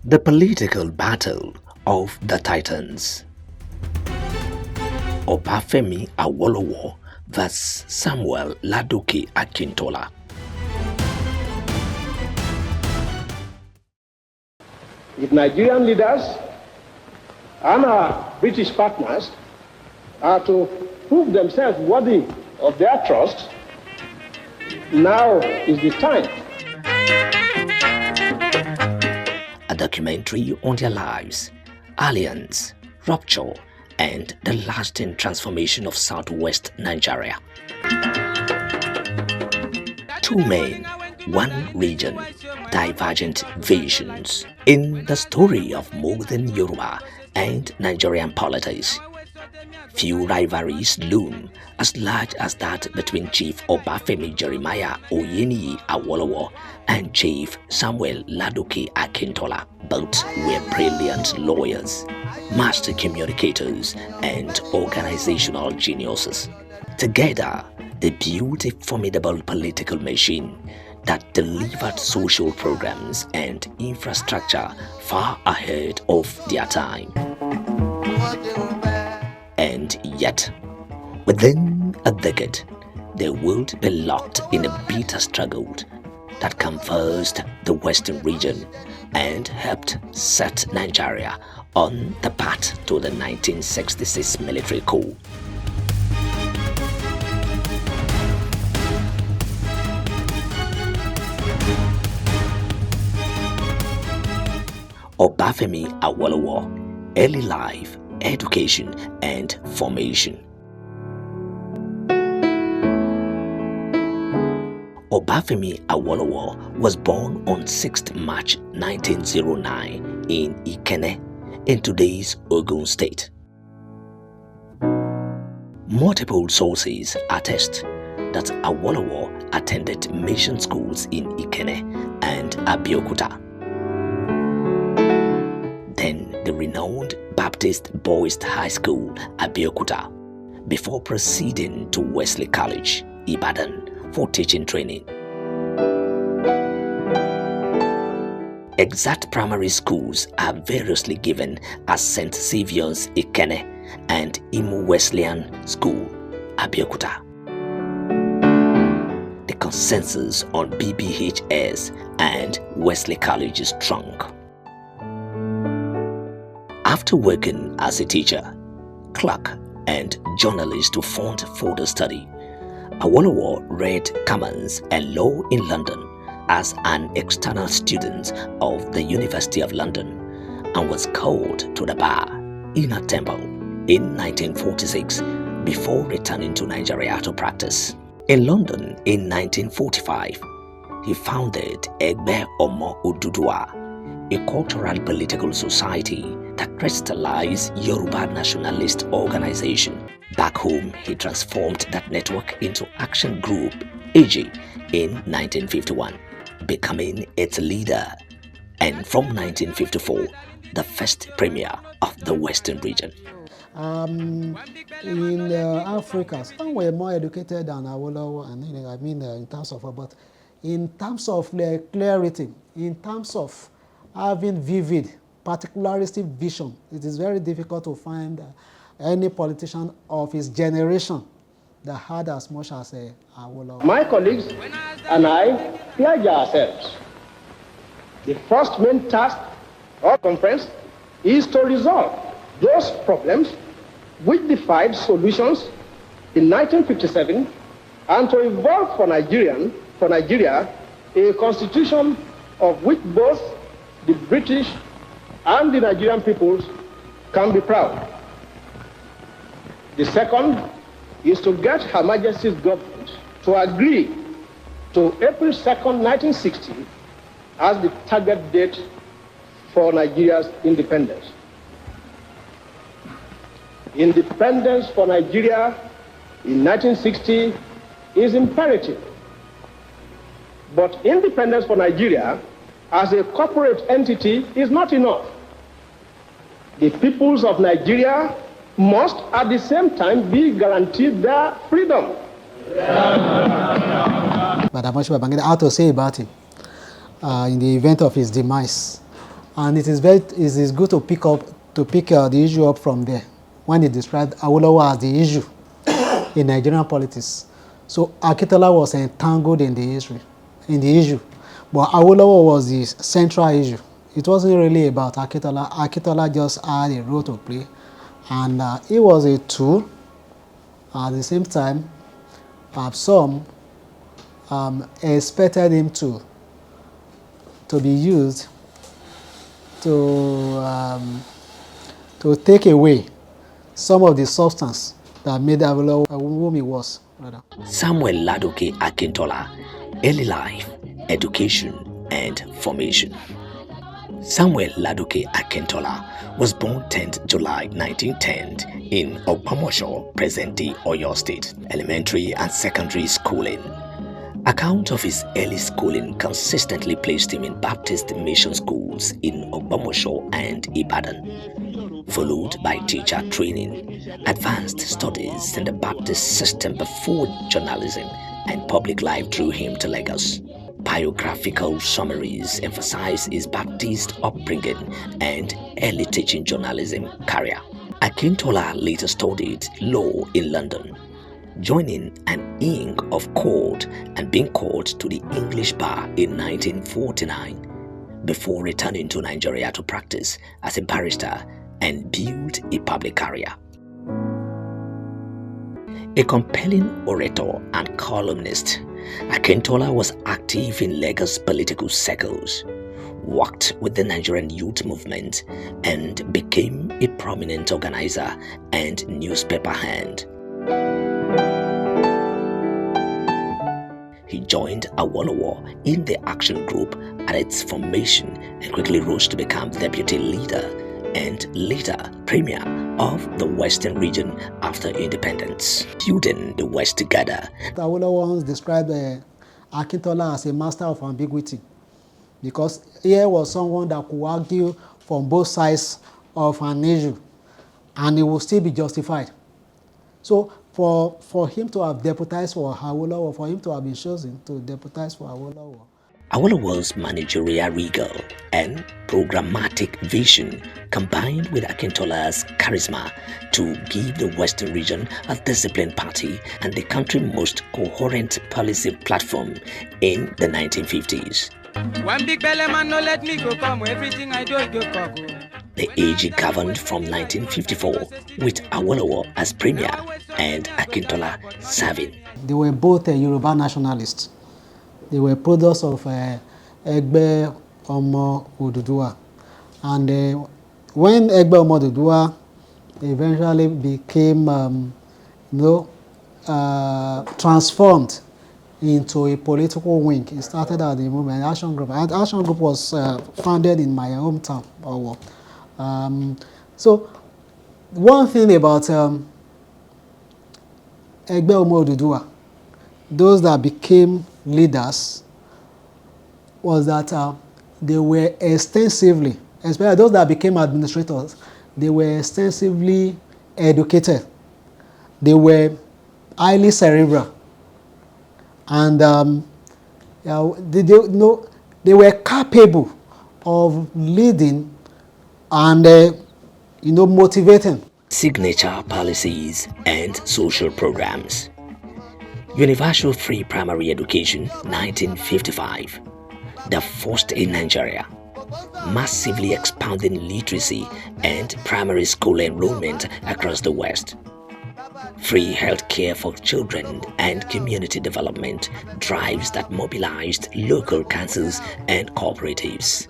The political battle of the Titans. Obafemi Awolowo vs. Samuel Ladoke Akintola. If Nigerian leaders and our British partners are to prove themselves worthy of their trust, now is the time. A documentary on their lives, alliance, rupture, and the lasting transformation of Southwest Nigeria. Two men, one region, divergent visions. In the story of modern Yoruba and Nigerian politics, few rivalries loom as large as that between Chief Obafemi Jeremiah Oyeniyi Awolowo and Chief Samuel Ladoke Akintola. Both were brilliant lawyers, master communicators, and organizational geniuses. Together, they built a formidable political machine that delivered social programs and infrastructure far ahead of their time. And yet, within a decade, they would be locked in a bitter struggle that convulsed the Western region and helped set Nigeria on the path to the 1966 military coup. Obafemi Awolowo, early life, education, and formation. Obafemi Awolowo was born on 6th March 1909 in Ikenne, in today's Ogun State. Multiple sources attest that Awolowo attended mission schools in Ikenne and Abeokuta. Then the renowned Baptist Boys High School, Abeokuta, before proceeding to Wesley College, Ibadan, for teaching training. Exact primary schools are variously given as St. Saviour's Ikenne and Imu Wesleyan School, Abeokuta. The consensus on BBHS and Wesley College is strong. After working as a teacher, clerk, and journalist to fund further study, Awolowo read Commons and Law in London as an external student of the University of London and was called to the bar in a temple in 1946 before returning to Nigeria to practice. In London in 1945, he founded Egbe Omo Oduduwa, a cultural political society that crystallized Yoruba nationalist organization. Back home, he transformed that network into Action Group AG in 1951, becoming its leader, and from 1954, the first premier of the Western region. In Africa, some were more educated than Awolowo, and in terms of, but in terms of clarity, in terms of having vivid, particularistic vision, it is very difficult to find any politician of his generation that had as much as Awolowo. My colleagues and I pledge ourselves. The first main task of conference is to resolve those problems which defied solutions in 1957 and to evolve for Nigeria a constitution of which both the British and the Nigerian peoples can be proud. The second is to get Her Majesty's government to agree to April 2nd, 1960 as the target date for Nigeria's independence. Independence for Nigeria in 1960 is imperative, but independence for Nigeria as a corporate entity is not enough. The peoples of Nigeria must at the same time be guaranteed their freedom. But how to say about him in the event of his demise? And it is good to pick the issue up from there when they described Awolowo as the issue in Nigerian politics. So Akintola was entangled in the issue, but Awolowo was the central issue. It wasn't really about Akintola. Akintola just had a role to play, and it was a tool. At the same time, some expected him to be used to take away some of the substance that made Awolowo whom he was. Rather. Samuel Ladoke Akintola, early life, education, and formation. Samuel Ladoke Akintola was born 10th July 1910 in Ogbomoso, present-day Oyo State. Elementary and secondary schooling. Account of his early schooling consistently placed him in Baptist mission schools in Ogbomoso and Ibadan, followed by teacher training, advanced studies in the Baptist system before journalism and public life drew him to Lagos. Biographical summaries emphasize his Baptist upbringing and early teaching journalism career. Akintola later studied law in London, joining an Ing of Court and being called to the English bar in 1949 before returning to Nigeria to practice as a barrister and build a public career. A compelling orator and columnist, Akintola was active in Lagos political circles, worked with the Nigerian youth movement, and became a prominent organizer and newspaper hand. He joined Awolowo in the action group at its formation and quickly rose to become deputy leader and later premier of the Western region after independence, building the West together. Awolowo once described Akintola as a master of ambiguity, because here was someone that could argue from both sides of an issue and it would still be justified. So for him to have deputized for Awolowo, for him to have been chosen to deputize for Awolowo, Awolowo's managerial rigor and programmatic vision combined with Akintola's charisma to give the Western region a disciplined party and the country's most coherent policy platform in the 1950s. One big belly man no let me go come, everything I do go come. The AG governed from 1954 with Awolowo as premier and Akintola serving. They were both Yoruba nationalists. They were products of Egbe Omo Oduduwa. And when Egbe Omo Oduduwa eventually became transformed into a political wing, it started at the movement Action Group. And Action Group was founded in my hometown, Owo. So one thing about Egbe Omo Oduduwa, those that became leaders, was that they were extensively, especially those that became administrators, they were extensively educated. They were highly cerebral. And they were capable of leading and motivating. Signature policies and social programs. Universal free primary education 1955, the first in Nigeria, massively expanding literacy and primary school enrollment across the West. Free health care for children and community development drives that mobilized local councils and cooperatives.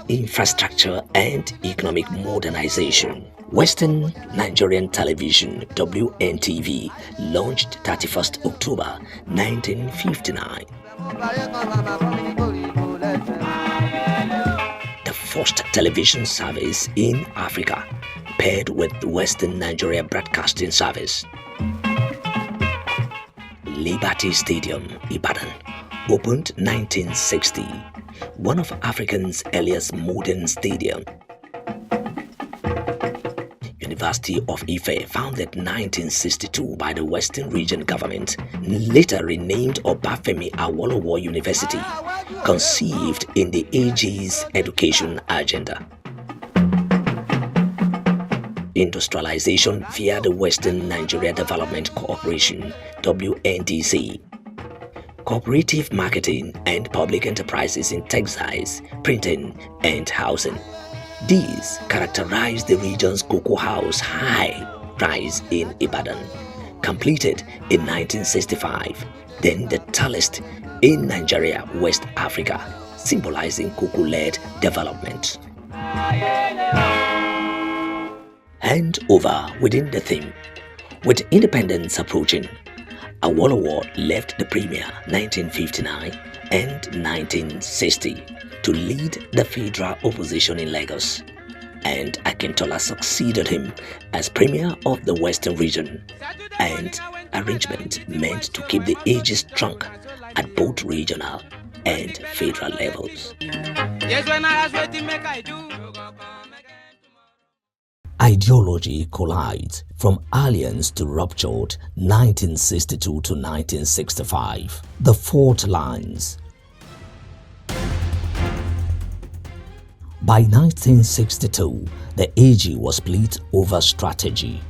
Infrastructure and economic modernization. Western Nigerian Television WNTV launched 31st October 1959. The first television service in Africa paired with Western Nigeria Broadcasting Service. Liberty Stadium, Ibadan, opened 1960, one of Africa's earliest modern stadium. University of Ife, founded 1962 by the Western Region government, later renamed Obafemi Awolowo University, conceived in the AG's education agenda. Industrialization via the Western Nigeria Development Corporation, WNDC. Cooperative marketing and public enterprises in textiles, printing, and housing. These characterize the region's cocoa house high rise in Ibadan, completed in 1965, then the tallest in Nigeria, West Africa, symbolizing cocoa-led development. Hand over within the theme. With independence approaching, Awolowo left the premier 1959 and 1960 to lead the federal opposition in Lagos, and Akintola succeeded him as premier of the Western region, and arrangement meant to keep the AG strong at both regional and federal levels. Ideology collides from alliance to ruptured 1962 to 1965. The fault lines. By 1962, the AG was split over strategy.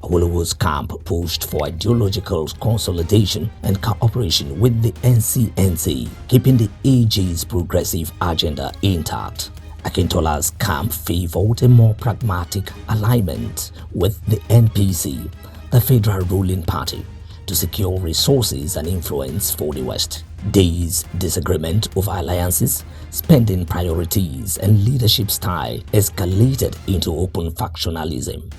Awolowo's camp pushed for ideological consolidation and cooperation with the NCNC, keeping the AG's progressive agenda intact. Akintola's camp favored a more pragmatic alignment with the NPC, the federal ruling party, to secure resources and influence for the West. These disagreement over alliances, spending priorities, and leadership style escalated into open factionalism.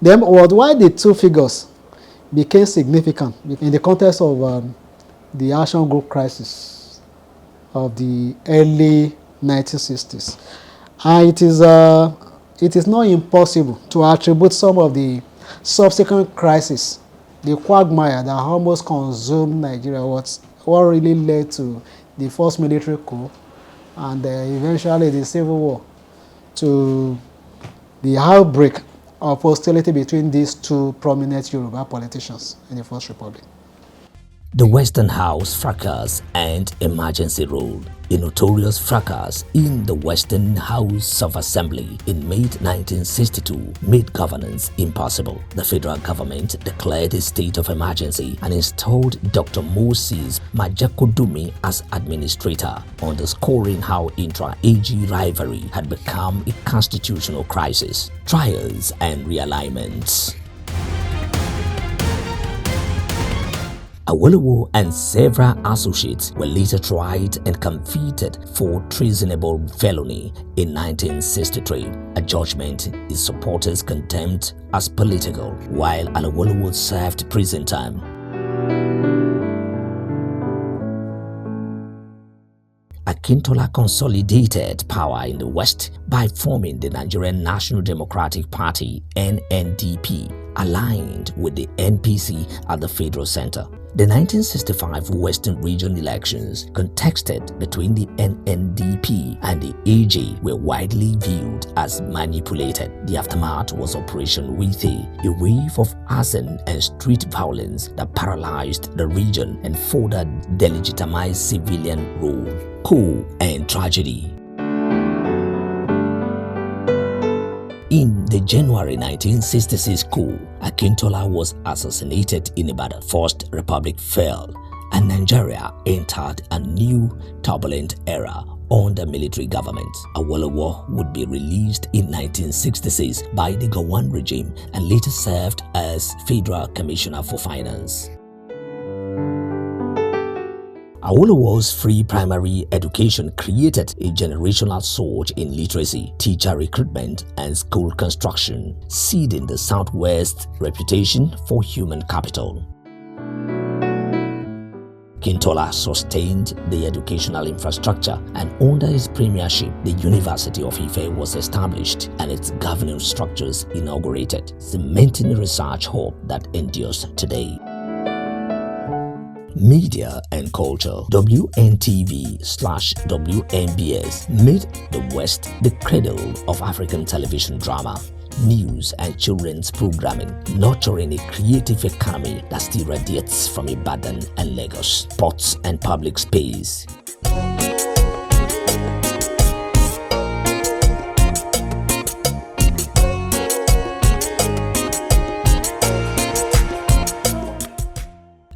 Then, why the two figures became significant in the context of the Action Group crisis of the early 1960s. And it is not impossible to attribute some of the subsequent crises, the quagmire that almost consumed Nigeria, what really led to the first military coup and eventually the Civil War, to the outbreak of hostility between these two prominent Yoruba politicians in the First Republic. The Western House fracas and emergency rule. A notorious fracas in the Western House of Assembly in mid-1962 made governance impossible. The federal government declared a state of emergency and installed Dr. Moses Majakodumi as administrator, underscoring how intra-AG rivalry had become a constitutional crisis. Trials and realignments. Awolowo and several associates were later tried and convicted for treasonable felony in 1963. A judgment his supporters condemned as political, while Awolowo served prison time. Akintola consolidated power in the West by forming the Nigerian National Democratic Party (NNDP), aligned with the NPC at the federal center. The 1965 Western Region elections, contested between the NNDP and the AG, were widely viewed as manipulated. The aftermath was Operation Withe, a wave of arson and street violence that paralyzed the region and further delegitimized civilian rule. Coup and tragedy. In the January 1966 coup, Akintola was assassinated in Ibadan. First Republic fell, and Nigeria entered a new turbulent era under military government. Awolowo would be released in 1966 by the Gowon regime and later served as Federal Commissioner for Finance. Awolowo's free primary education created a generational surge in literacy, teacher recruitment, and school construction, seeding the Southwest's reputation for human capital. Akintola sustained the educational infrastructure, and under his premiership, the University of Ife was established and its governing structures inaugurated, cementing a research hub that endures today. Media and Culture, WNTV/WNBS, made the West the cradle of African television drama, news and children's programming, nurturing a creative economy that still radiates from Ibadan and Lagos, sports and public space.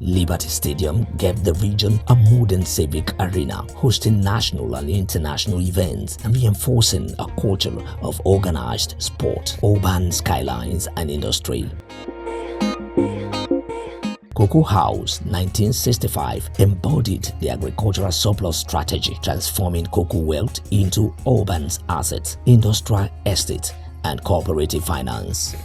Liberty Stadium gave the region a modern civic arena, hosting national and international events and reinforcing a culture of organized sport, urban skylines and industry. Cocoa House 1965 embodied the agricultural surplus strategy, transforming cocoa wealth into urban assets, industrial estate, and cooperative finance.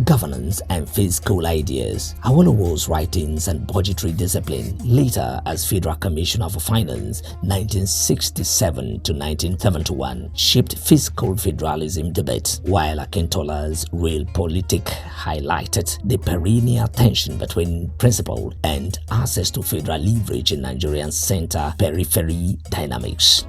Governance and fiscal ideas. Awolowo's writings and budgetary discipline, later as Federal Commissioner for Finance 1967 to 1971, shaped fiscal federalism debate, while Akintola's realpolitik highlighted the perennial tension between principle and access to federal leverage in Nigerian center-periphery dynamics.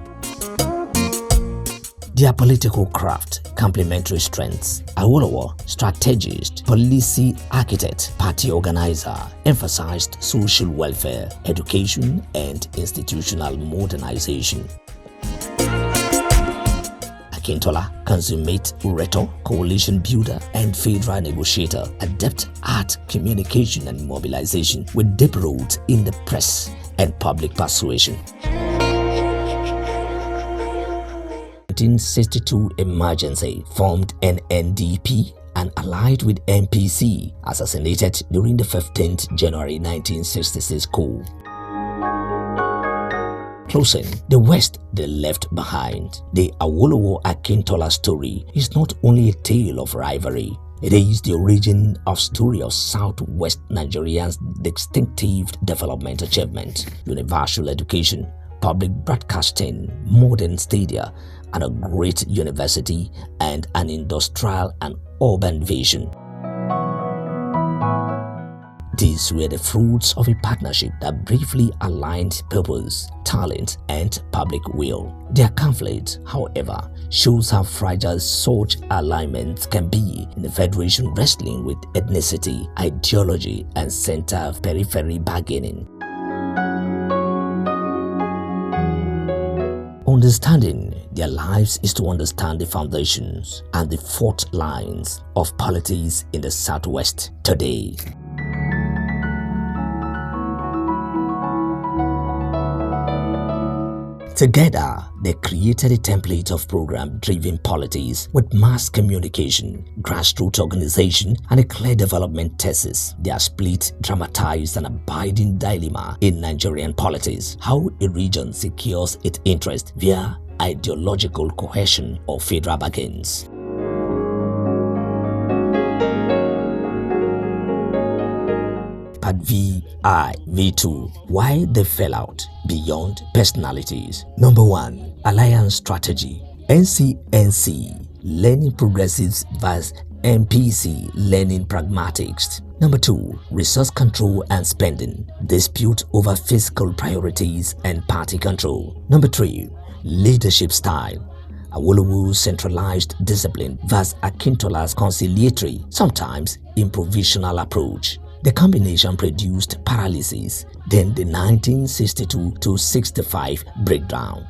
Their political craft, complementary strengths. Awolowo, strategist, policy architect, party organizer, emphasized social welfare, education, and institutional modernization. Akintola, consummate orator, coalition builder, and federal negotiator, adept at communication and mobilization with deep roots in the press and public persuasion. 1962 emergency, formed an NDP and allied with MPC, assassinated during the 15th January 1966 coup. Closing, the West they left behind. The Awolowo Akintola story is not only a tale of rivalry. It is the origin of story of Southwest Nigeria's distinctive development achievement, universal education, public broadcasting, modern stadia, and a great university and an industrial and urban vision. These were the fruits of a partnership that briefly aligned purpose, talent, and public will. Their conflict, however, shows how fragile such alignments can be in a federation wrestling with ethnicity, ideology, and center-periphery bargaining. Understanding their lives is to understand the foundations and the fault lines of politics in the Southwest today. Together, they created a template of program-driven politics with mass communication, grassroots organization, and a clear development thesis. Their split dramatized an abiding dilemma in Nigerian politics: how a region secures its interest via ideological cohesion or federal bargains. Part V2. Why they fell out beyond personalities. Number 1. Alliance strategy. NCNC, learning progressives vs MPC, learning pragmatics. Number 2. Resource control and spending. Dispute over fiscal priorities and party control. Number 3. Leadership style. Awolowo's centralized discipline vs Akintola's conciliatory, sometimes improvisational approach. The combination produced paralysis, then the 1962-65 breakdown.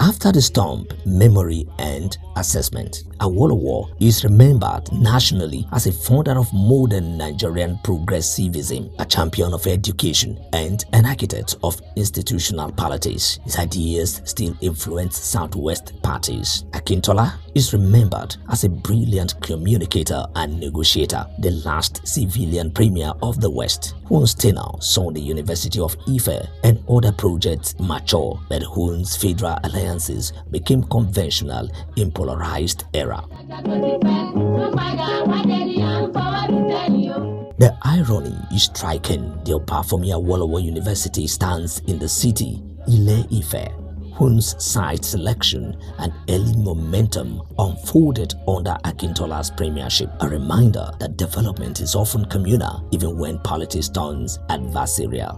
After the storm, memory and assessment. Awolowo is remembered nationally as a founder of modern Nigerian progressivism, a champion of education, and an architect of institutional politics. His ideas still influence Southwest parties. Akintola is remembered as a brilliant communicator and negotiator, the last civilian premier of the West, whose tenure saw the University of Ife and other projects mature, but whose federal alliances became conventional in polarized era. The irony is striking. The Obafemi Awolowo University stands in the city, Ile-Ife, whose site selection and early momentum unfolded under Akintola's premiership. A reminder that development is often communal even when politics turns adversarial.